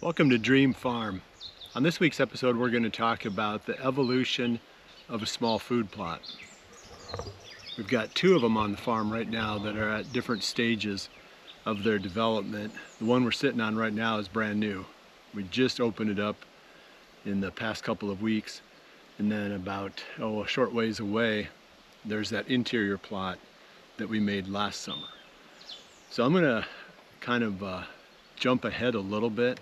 Welcome to Dream Farm. On this week's episode, we're going to talk about the evolution of a small food plot. We've got two of them on the farm right now that are at different stages of their development. The one we're sitting on right now is brand new. We just opened it up in the past couple of weeks, and then about a short ways away, there's that interior plot that we made last summer. So I'm going to kind of jump ahead a little bit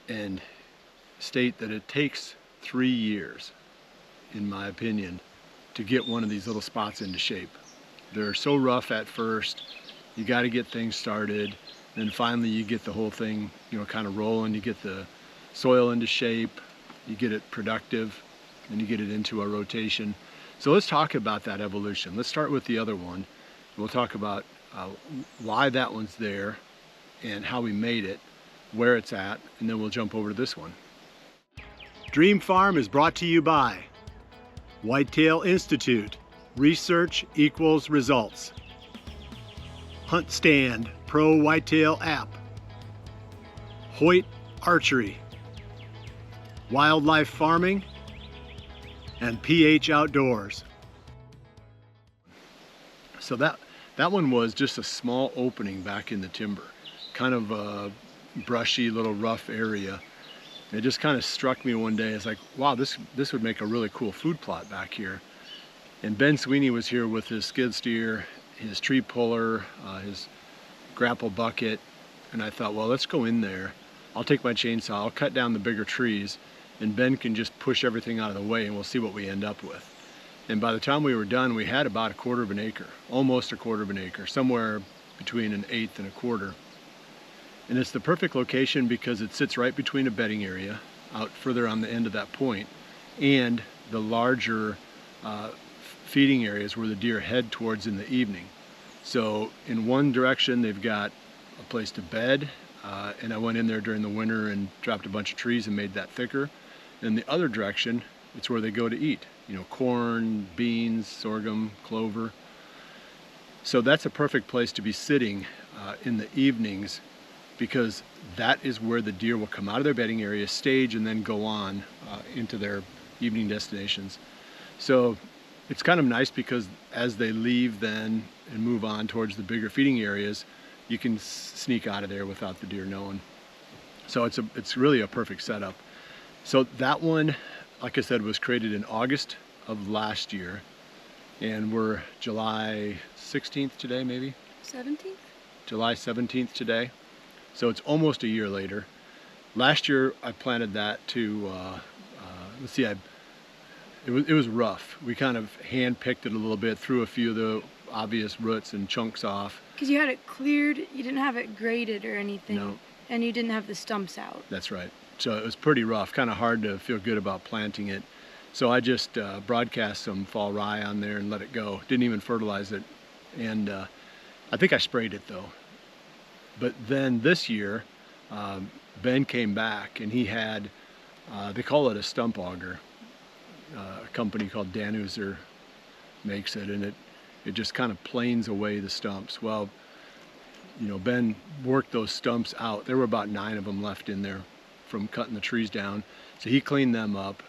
and state that it takes 3 years, in my opinion, to get one of these little spots into shape. They're so rough at first, you got to get things started, then finally you get the whole thing, kind of rolling. You get the soil into shape, you get it productive, and you get it into a rotation. So let's talk about that evolution. Let's start with the other one. We'll talk about why that one's there and how we made it, where it's at, and then we'll jump over to this one. Dream Farm is brought to you by Whitetail Institute. Research equals results. Hunt Stand Pro Whitetail app. Hoyt Archery. Wildlife Farming. And PH Outdoors. So that one was just a small opening back in the timber. Kind of a brushy little rough area. It just kind of struck me one day. It's like, wow, this would make a really cool food plot back here. And Ben Sweeney was here with his skid steer, his tree puller, his grapple bucket, and I thought, well, let's go in there. I'll take my chainsaw, I'll cut down the bigger trees, and Ben can just push everything out of the way, and we'll see what we end up with. And by the time we were done, we had about 1/4 of an acre, almost 1/4 of an acre, somewhere between 1/8 and 1/4. And it's the perfect location because it sits right between a bedding area out further on the end of that point and the larger feeding areas where the deer head towards in the evening. So in one direction they've got a place to bed, and I went in there during the winter and dropped a bunch of trees and made that thicker. In the other direction, it's where they go to eat, corn, beans, sorghum, clover. So that's a perfect place to be sitting in the evenings, because that is where the deer will come out of their bedding area, stage, and then go on into their evening destinations. So it's kind of nice because as they leave then and move on towards the bigger feeding areas, you can sneak out of there without the deer knowing. So it's really a perfect setup. So that one, like I said, was created in August of last year, and we're July 16th today, maybe? 17th? July 17th today. So it's almost a year later. Last year I planted that to, let's see, it was rough. We kind of hand picked it a little bit, threw a few of the obvious roots and chunks off. Because you had it cleared, you didn't have it graded or anything. No. And you didn't have the stumps out. That's right. So it was pretty rough, kind of hard to feel good about planting it. So I just broadcast some fall rye on there and let it go. Didn't even fertilize it. And I think I sprayed it though. But then this year, Ben came back and he had, they call it a stump auger. A company called Danuser makes it, and it just kind of planes away the stumps. Well, Ben worked those stumps out. There were about 9 of them left in there from cutting the trees down. So he cleaned them up.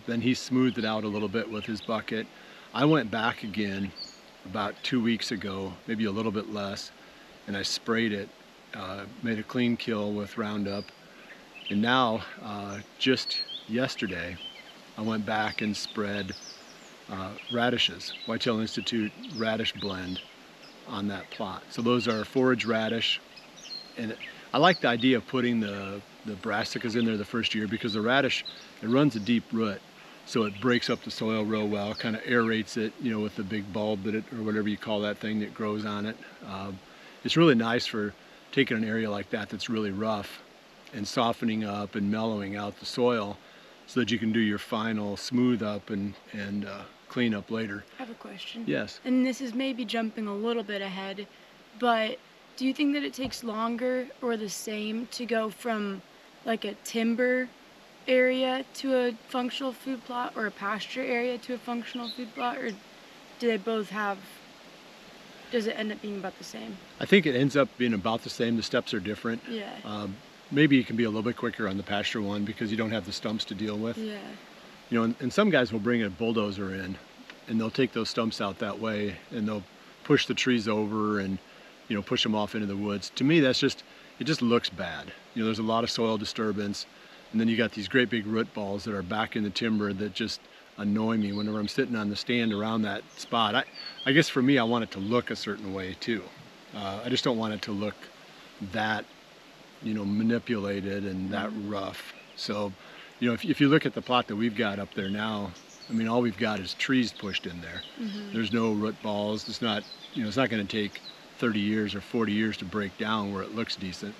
Then he smoothed it out a little bit with his bucket. I went back again about 2 weeks ago, maybe a little bit less, and I sprayed it, made a clean kill with Roundup. And now, just yesterday, I went back and spread radishes, Whitetail Institute radish blend on that plot. So those are forage radish, and I like the idea of putting the brassicas in there the first year because the radish, it runs a deep root, so it breaks up the soil real well, kind of aerates it, with the big bulb that or whatever you call that thing that grows on it. It's really nice for taking an area like that that's really rough and softening up and mellowing out the soil so that you can do your final smooth up and clean up later. I have a question. Yes. And this is maybe jumping a little bit ahead, but do you think that it takes longer or the same to go from like a timber area to a functional food plot or a pasture area to a functional food plot, or do they both have, does it end up being about the same? I think it ends up being about the same. The steps are different. Yeah. maybe it can be a little bit quicker on the pasture one because you don't have the stumps to deal with. Yeah. You know, and some guys will bring a bulldozer in and they'll take those stumps out that way and they'll push the trees over and, you know, push them off into the woods. To me, that's just, it just looks bad. You know, there's a lot of soil disturbance, and then you got these great big root balls that are back in the timber that just annoy me whenever I'm sitting on the stand around that spot. I guess for me, I want it to look a certain way too. I just don't want it to look that, you know, manipulated and that rough. So, you know, if you look at the plot that we've got up there now, I mean, all we've got is trees pushed in there. There's no root balls. It's not, you know, it's not going to take 30 years or 40 years to break down where it looks decent.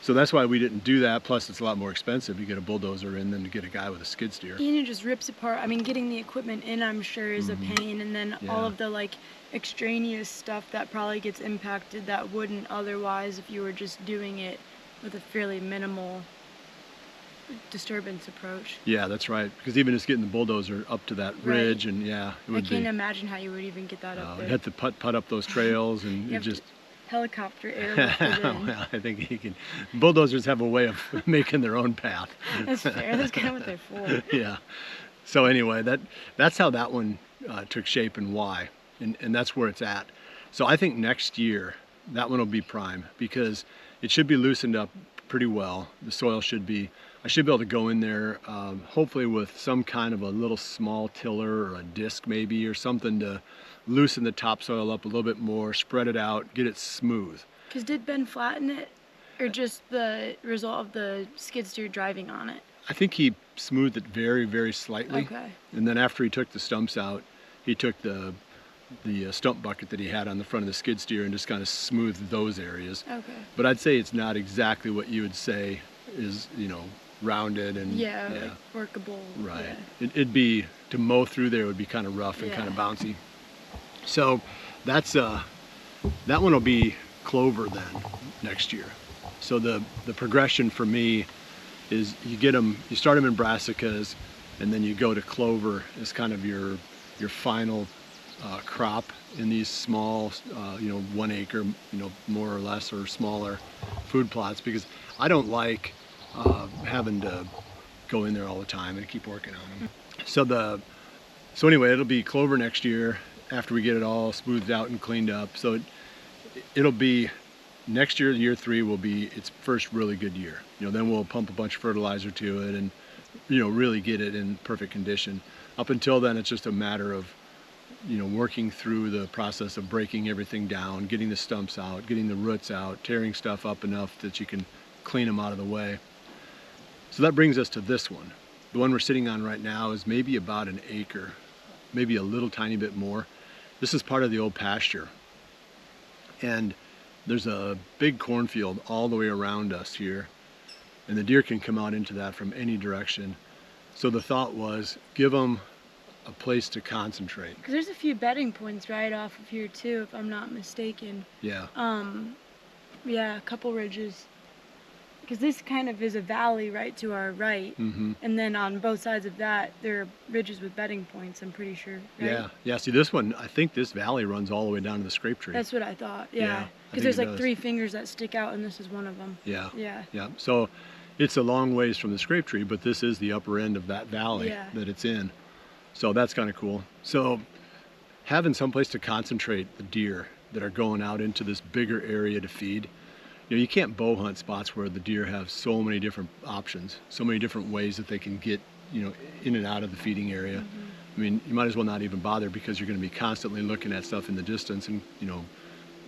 So that's why we didn't do that. Plus, it's a lot more expensive to get a bulldozer in than to get a guy with a skid steer. And it just rips apart. I mean, getting the equipment in, I'm sure, is a pain. And then all of the like extraneous stuff that probably gets impacted that wouldn't otherwise if you were just doing it with a fairly minimal disturbance approach. Yeah, that's right. Because even just getting the bulldozer up to that ridge, and yeah, it would I can't imagine how you would even get that up there. You have to put up those trails, and it just helicopter airlift it in. Well, I think you can. Bulldozers have a way of making their own path. That's fair. That's kind of what they're for. Yeah. So anyway, that's how that one took shape and why, and that's where it's at. So I think next year that one will be prime because it should be loosened up pretty well. The soil should be. I should be able to go in there, hopefully with some kind of a little small tiller or a disc maybe or something to loosen the topsoil up a little bit more, spread it out, get it smooth. Because did Ben flatten it, or just the result of the skid steer driving on it? I think he smoothed it very, very slightly. Okay. And then after he took the stumps out, he took the stump bucket that he had on the front of the skid steer and just kind of smoothed those areas. Okay. But I'd say it's not exactly what you would say is, you know, rounded and like workable. Right. Yeah. It'd be, to mow through there would be kind of rough and kind of bouncy. So that's that one will be clover then next year. So the progression for me is you start them in brassicas, and then you go to clover as kind of your final crop in these small, 1 acre, more or less or smaller food plots, because I don't like having to go in there all the time and keep working on them. So anyway, it'll be clover next year after we get it all smoothed out and cleaned up. So it'll be next year, year 3 will be its first really good year. Then we'll pump a bunch of fertilizer to it and really get it in perfect condition. Up until then, it's just a matter of working through the process of breaking everything down, getting the stumps out, getting the roots out, tearing stuff up enough that you can clean them out of the way. So that brings us to this one. The one we're sitting on right now is maybe about 1 acre, maybe a little tiny bit more. This is part of the old pasture. And there's a big cornfield all the way around us here, and the deer can come out into that from any direction. So the thought was, give them a place to concentrate. Because there's a few bedding points right off of here too, if I'm not mistaken. Yeah. Yeah, a couple ridges. Because this kind of is a valley right to our right, and then on both sides of that, there are ridges with bedding points, I'm pretty sure, right? Yeah, see this one, I think this valley runs all the way down to the scrape tree. That's what I thought, yeah. Because there's like 3 fingers that stick out, and this is one of them. Yeah. So it's a long ways from the scrape tree, but this is the upper end of that valley that it's in. So that's kind of cool. So having someplace to concentrate the deer that are going out into this bigger area to feed, you can't bow hunt spots where the deer have so many different options, so many different ways that they can get, in and out of the feeding area. I mean, you might as well not even bother, because you're going to be constantly looking at stuff in the distance and,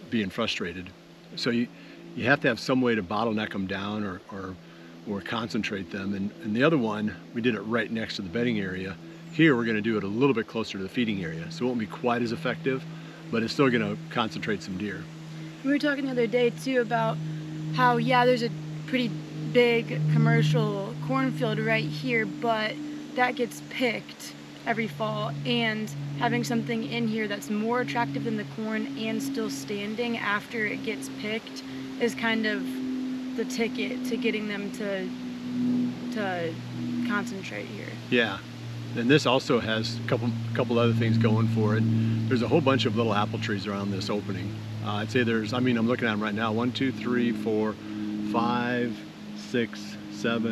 being frustrated. So you have to have some way to bottleneck them down or concentrate them. And the other one, we did it right next to the bedding area. Here we're going to do it a little bit closer to the feeding area, so it won't be quite as effective, but it's still going to concentrate some deer. We were talking the other day too about how, there's a pretty big commercial cornfield right here, but that gets picked every fall, and having something in here that's more attractive than the corn and still standing after it gets picked is kind of the ticket to getting them to concentrate here. Yeah. And this also has a couple other things going for it. There's a whole bunch of little apple trees around this opening. I'd say I'm looking at them right now, 1, 2, 3, 4, 5, 6, 7,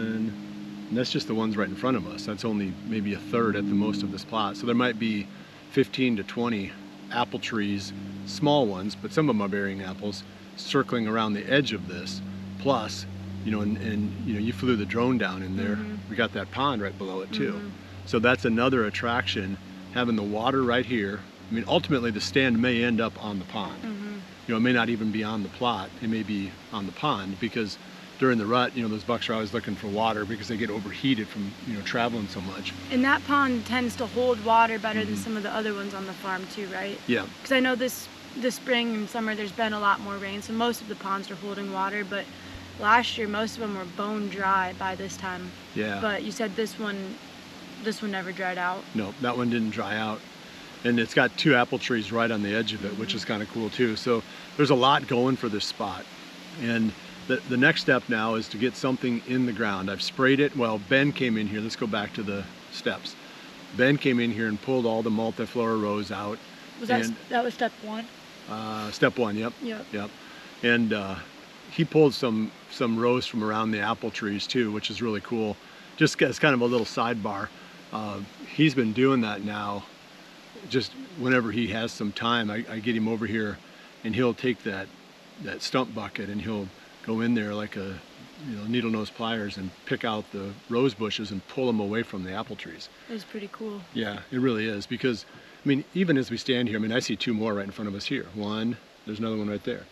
and that's just the ones right in front of us. That's only maybe a third at the most of this plot. So there might be 15 to 20 apple trees, small ones, but some of them are bearing apples, circling around the edge of this. Plus, you know, and you know, you flew the drone down in there. We got that pond right below it too. So that's another attraction, having the water right here. I mean, ultimately the stand may end up on the pond. You know, it may not even be on the plot. It may be on the pond, because during the rut, you know, those bucks are always looking for water because they get overheated from, you know, traveling so much. And that pond tends to hold water better than some of the other ones on the farm too, right? Yeah. Because I know this spring and summer there's been a lot more rain, so most of the ponds are holding water, but last year most of them were bone dry by this time. Yeah. But you said this one never dried out. No, that one didn't dry out. And it's got 2 apple trees right on the edge of it, which is kind of cool too. So there's a lot going for this spot. And the next step now is to get something in the ground. I've sprayed it. Well, Ben came in here. Let's go back to the steps. Ben came in here and pulled all the multiflora rows out. Was that was step 1? Step 1, yep. Yep. And he pulled some rows from around the apple trees too, which is really cool. Just as kind of a little sidebar. He's been doing that now. Just whenever he has some time, I get him over here, and he'll take that stump bucket and he'll go in there like a, you know, needle nose pliers and pick out the rose bushes and pull them away from the apple trees. It's pretty cool. Yeah, it really is, because I mean, even as we stand here, I mean, I see 2 more right in front of us here. One, there's another one right there.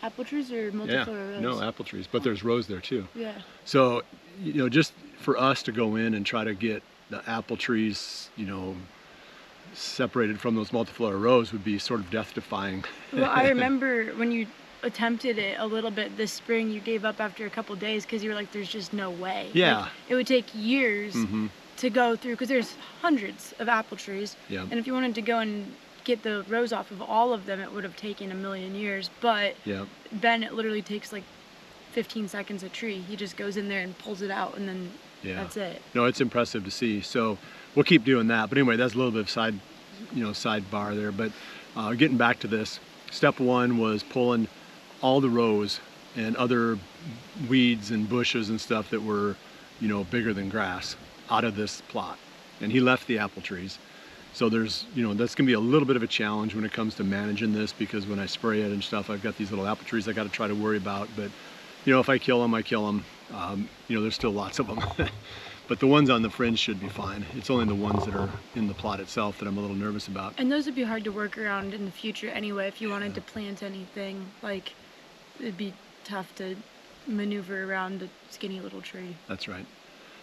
Apple trees or multiflora rows? No, apple trees, but there's rows there too. Yeah. So, you know, just for us to go in and try to get the apple trees, you know, separated from those multiflora rows would be sort of death-defying. Well, I remember when you attempted it a little bit this spring, you gave up after a couple days because you were like, there's just no way. Yeah. Like, it would take years to go through, because there's hundreds of apple trees. Yeah. And if you wanted to go and get the rows off of all of them, it would have taken a million years. But Yeah. Ben, it literally takes like 15 seconds a tree. He just goes in there and pulls it out, and then that's it. No, it's impressive to see. So we'll keep doing that. But anyway, that's a little bit of sidebar there. But getting back to this, step 1 was pulling all the rows and other weeds and bushes and stuff that were, you know, bigger than grass out of this plot. And he left the apple trees. So there's, you know, that's gonna be a little bit of a challenge when it comes to managing this, because when I spray it and stuff, I've got these little apple trees I got to try to worry about. But, you know, if I kill them, I kill them. You know, there's still lots of them. But the ones on the fringe should be fine. It's only the ones that are in the plot itself that I'm a little nervous about. And those would be hard to work around in the future anyway. If you wanted to plant anything, like, it'd be tough to maneuver around a skinny little tree. That's right.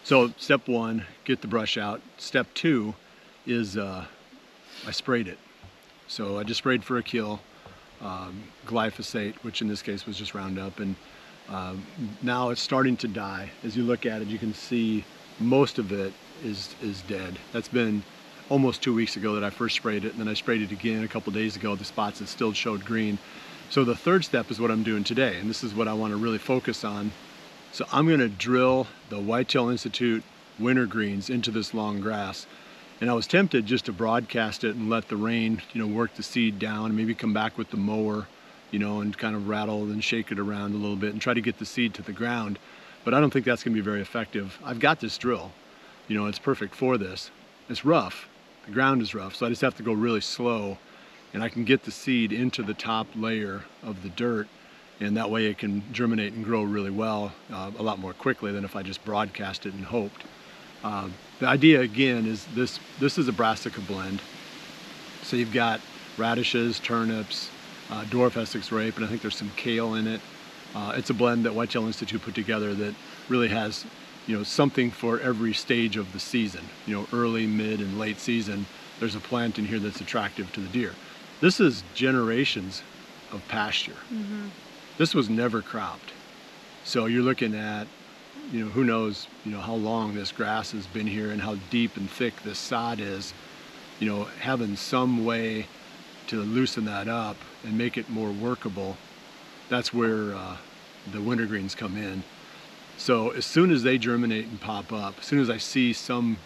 So step 1, get the brush out. Step 2 is I sprayed it. So I just sprayed for a kill, glyphosate, which in this case was just Roundup. And now it's starting to die. As you look at it, you can see most of it is dead. That's been almost 2 weeks ago that I first sprayed it, and then I sprayed it again a couple days ago. The spots that still showed green. So the third step is what I'm doing today, and this is what I want to really focus on. So I'm going to drill the Whitetail Institute wintergreens into this long grass. And I was tempted just to broadcast it and let the rain, you know, work the seed down, and maybe come back with the mower, you know, and kind of rattle and shake it around a little bit and try to get the seed to the ground. But I don't think that's going to be very effective. I've got this drill, you know, it's perfect for this. It's rough, the ground is rough, so I just have to go really slow, and I can get the seed into the top layer of the dirt, and that way it can germinate and grow really well, a lot more quickly than if I just broadcast it and hoped. The idea again is this is a brassica blend. So you've got radishes, turnips, dwarf Essex rape, and I think there's some kale in it. It's a blend that Whitetail Institute put together that really has, you know, something for every stage of the season. You know, early, mid, and late season, there's a plant in here that's attractive to the deer. This is generations of pasture. This was never cropped. So you're looking at, you know, who knows, you know, how long this grass has been here and how deep and thick this sod is. You know, having some way to loosen that up and make it more workable, that's where the wintergreens come in. So as soon as they germinate and pop up, as soon as I see some,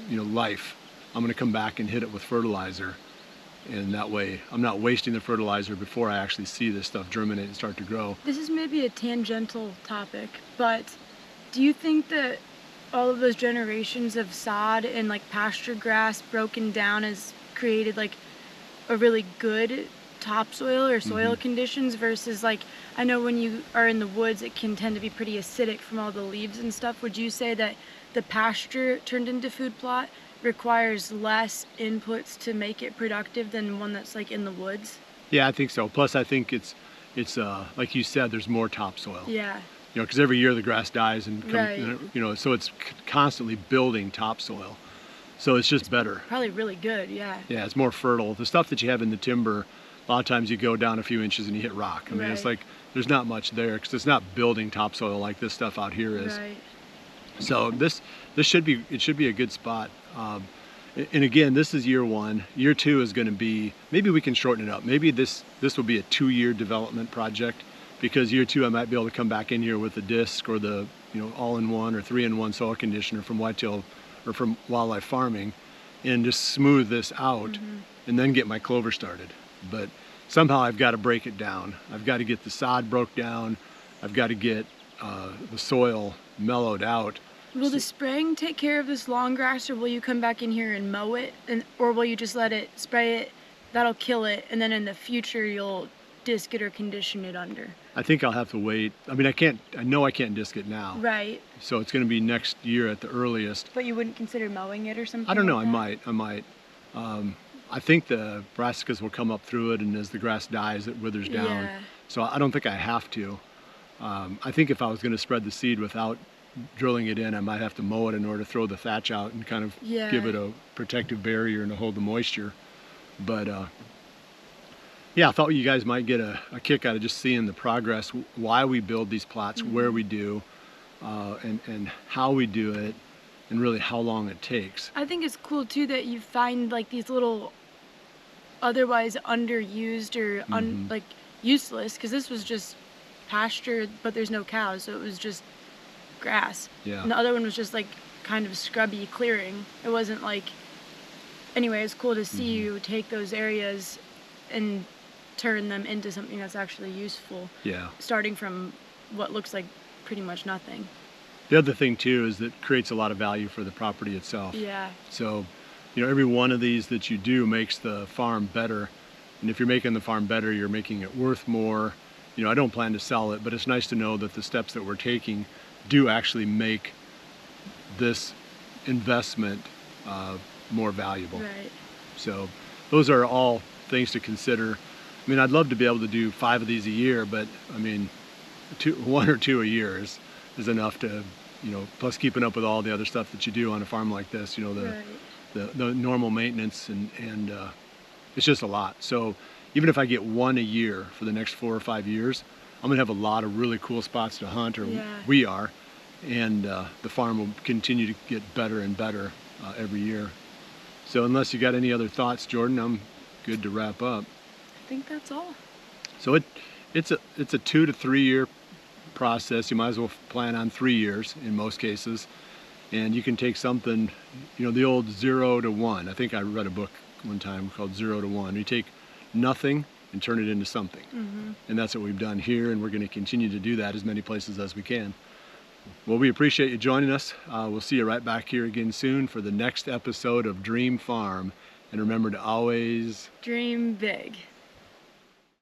you know, life, I'm going to come back and hit it with fertilizer. And that way I'm not wasting the fertilizer before I actually see this stuff germinate and start to grow. This is maybe a tangential topic, but Do you think that all of those generations of sod and like pasture grass broken down has created like a really good topsoil or soil conditions versus like, I know when you are in the woods it can tend to be pretty acidic from all the leaves and stuff. Would you say that the pasture turned into food plot requires less inputs to make it productive than one that's like in the woods? Yeah, I think so. Plus, I think it's like you said, there's more topsoil. Yeah. You know, because every year the grass dies and Right. you know, so it's constantly building topsoil. So it's just better. Probably really good, yeah. Yeah, it's more fertile. The stuff that you have in the timber, a lot of times you go down a few inches and you hit rock. I mean, it's Right. like there's not much there because it's not building topsoil like this stuff out here is. Right. So this should be a good spot. And again, this is year one. Year two is going to be, maybe we can shorten it up. Maybe this will be a 2-year development project, because year two I might be able to come back in here with the disc or the, you know, all-in-one or 3-in-1 soil conditioner from whitetail or from wildlife farming, and just smooth this out and then get my clover started. But somehow I've got to break it down. I've got to get the sod broke down. I've got to get the soil mellowed out. Will the spraying take care of this long grass, or will you come back in here and mow it, or will you just let it spray it, that'll kill it, and then in the future you'll disc it or condition it under? I think I'll have to wait. I mean, I know I can't disc it now. Right. So it's going to be next year at the earliest. But you wouldn't consider mowing it or something? I don't know, like that? I might. I think the brassicas will come up through it, and as the grass dies, it withers down. Yeah. So I don't think I have to. I think if I was going to spread the seed without drilling it in, I might have to mow it in order to throw the thatch out and kind of Yeah. give it a protective barrier and to hold the moisture. But yeah, I thought you guys might get a kick out of just seeing the progress, why we build these plots, where we do, and how we do it, and really how long it takes. I think it's cool too that you find like these little otherwise underused or like useless, because this was just pasture but there's no cows, so it was just grass. Yeah. And the other one was just like kind of scrubby clearing. It wasn't like, anyway, it's cool to see you take those areas and turn them into something that's actually useful, Yeah. starting from what looks like pretty much nothing. The other thing too is that it creates a lot of value for the property itself. Yeah. So, you know, every one of these that you do makes the farm better. And if you're making the farm better, you're making it worth more. You know, I don't plan to sell it, but it's nice to know that the steps that we're taking do actually make this investment more valuable. Right. So those are all things to consider. I mean, I'd love to be able to do 5 of these a year, but I mean, 1 or 2 a year is enough to, you know, plus keeping up with all the other stuff that you do on a farm like this, you know, the normal maintenance, and it's just a lot. So even if I get 1 a year for the next 4 or 5 years, I'm gonna have a lot of really cool spots to hunt, or we are, and the farm will continue to get better and better every year. So unless you got any other thoughts, Jordan, I'm good to wrap up. I think that's all. So it's a 2 to 3 year process. You might as well plan on 3 years in most cases, and you can take something, you know, the old 0 to 1. I think I read a book one time called 0 to 1. You take nothing and turn it into something. And that's what we've done here, and we're going to continue to do that as many places as we can. Well, we appreciate you joining us. We'll see you right back here again soon for the next episode of Dream Farm. And remember to always Dream big.